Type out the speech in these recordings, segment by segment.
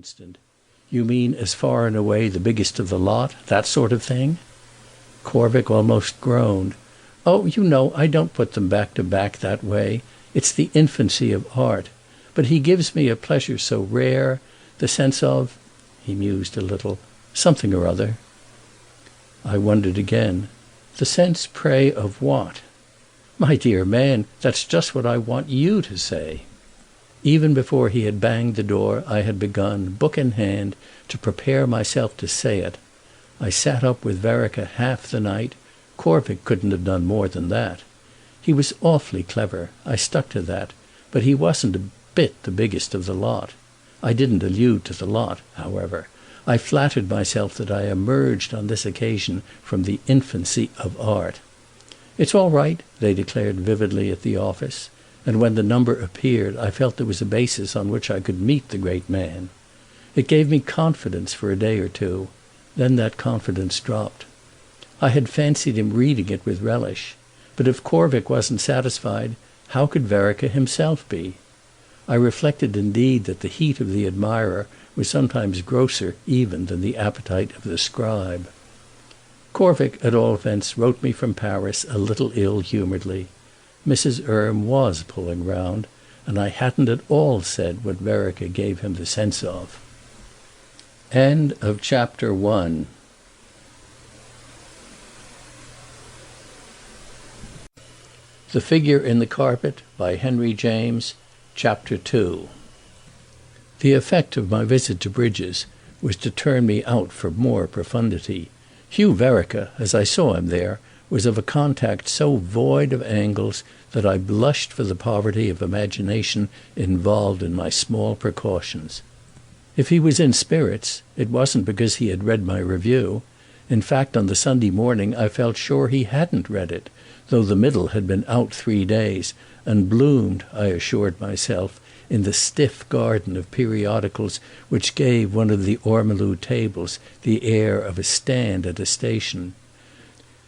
instant. "You mean as far and away the biggest of the lot, that sort of thing?" Corvick almost groaned. "Oh, I don't put them back to back that way. It's the infancy of art. But he gives me a pleasure so rare, the sense of—" he mused a little, "something or other." I wondered again. "The sense, pray, of what?" "My dear man, that's just what I want you to say." Even before he had banged the door I had begun, book in hand, to prepare myself to say it. I sat up with Vereker half the night. Corvick couldn't have done more than that. He was awfully clever, I stuck to that, but he wasn't a bit the biggest of the lot. I didn't allude to the lot, however. I flattered myself that I emerged on this occasion from the infancy of art. "It's all right," they declared vividly at the office, and when the number appeared I felt there was a basis on which I could meet the great man. It gave me confidence for a day or two. Then that confidence dropped. I had fancied him reading it with relish, but if Corvick wasn't satisfied, how could Vereker himself be? I reflected indeed that the heat of the admirer was sometimes grosser even than the appetite of the scribe. Corvick, at all events, wrote me from Paris a little ill-humouredly. Mrs. Erme was pulling round, and I hadn't at all said what Vereker gave him the sense of. End of Chapter 1. The Figure in the Carpet, by Henry James, Chapter 2. The effect of my visit to Bridges was to turn me out for more profundity. Hugh Vereker, as I saw him there, was of a contact so void of angles that I blushed for the poverty of imagination involved in my small precautions. If he was in spirits, it wasn't because he had read my review. In fact, on the Sunday morning I felt sure he hadn't read it, though the middle had been out 3 days, and bloomed, I assured myself, in the stiff garden of periodicals which gave one of the ormolu tables the air of a stand at a station.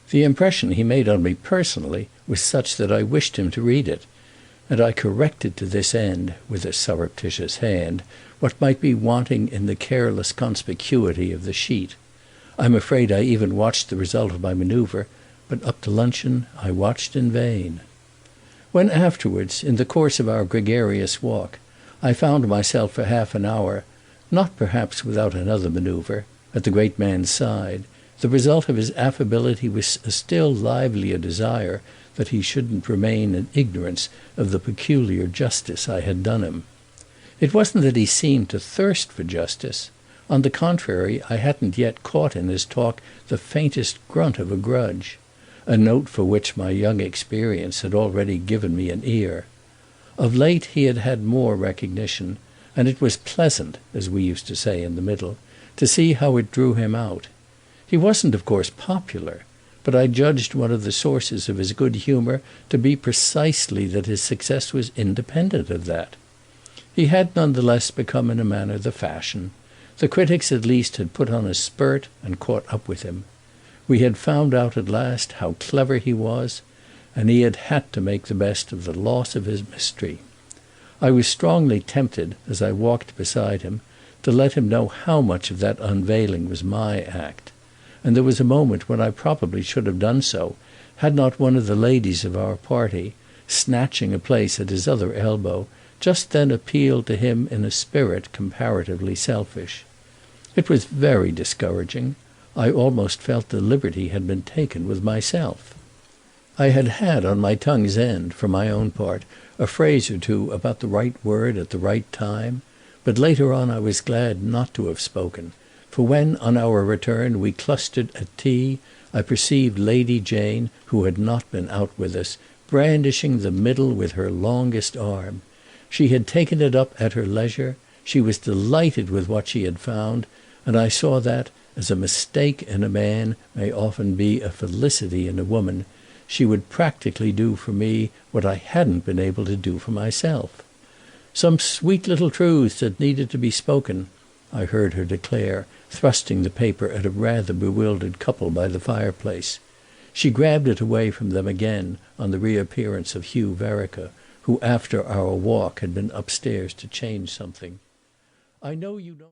The impression he made on me personally was such that I wished him to read it, and I corrected to this end, with a surreptitious hand, what might be wanting in the careless conspicuity of the sheet. I'm afraid I even watched the result of my manoeuvre, but up to luncheon I watched in vain. When afterwards, in the course of our gregarious walk, I found myself for half an hour, not perhaps without another manoeuvre, at the great man's side, the result of his affability was a still livelier desire that he shouldn't remain in ignorance of the peculiar justice I had done him. It wasn't that he seemed to thirst for justice. On the contrary, I hadn't yet caught in his talk the faintest grunt of a grudge, a note for which my young experience had already given me an ear. Of late he had had more recognition, and it was pleasant, as we used to say in the Middle, to see how it drew him out. He wasn't of course popular, but I judged one of the sources of his good humour to be precisely that his success was independent of that. He had none the less become in a manner the fashion. The critics at least had put on a spurt and caught up with him. We had found out at last how clever he was, and he had had to make the best of the loss of his mystery. I was strongly tempted, as I walked beside him, to let him know how much of that unveiling was my act, and there was a moment when I probably should have done so, had not one of the ladies of our party, snatching a place at his other elbow, just then appealed to him in a spirit comparatively selfish. It was very discouraging. I almost felt the liberty had been taken with myself. I had had on my tongue's end, for my own part, a phrase or two about the right word at the right time, but later on I was glad not to have spoken, for when on our return we clustered at tea, I perceived Lady Jane, who had not been out with us, brandishing the middle with her longest arm. She had taken it up at her leisure, she was delighted with what she had found, and I saw that, as a mistake in a man may often be a felicity in a woman, she would practically do for me what I hadn't been able to do for myself. Some sweet little truths that needed to be spoken, I heard her declare, thrusting the paper at a rather bewildered couple by the fireplace. She grabbed it away from them again on the reappearance of Hugh Vereker, who after our walk had been upstairs to change something. "I know you don't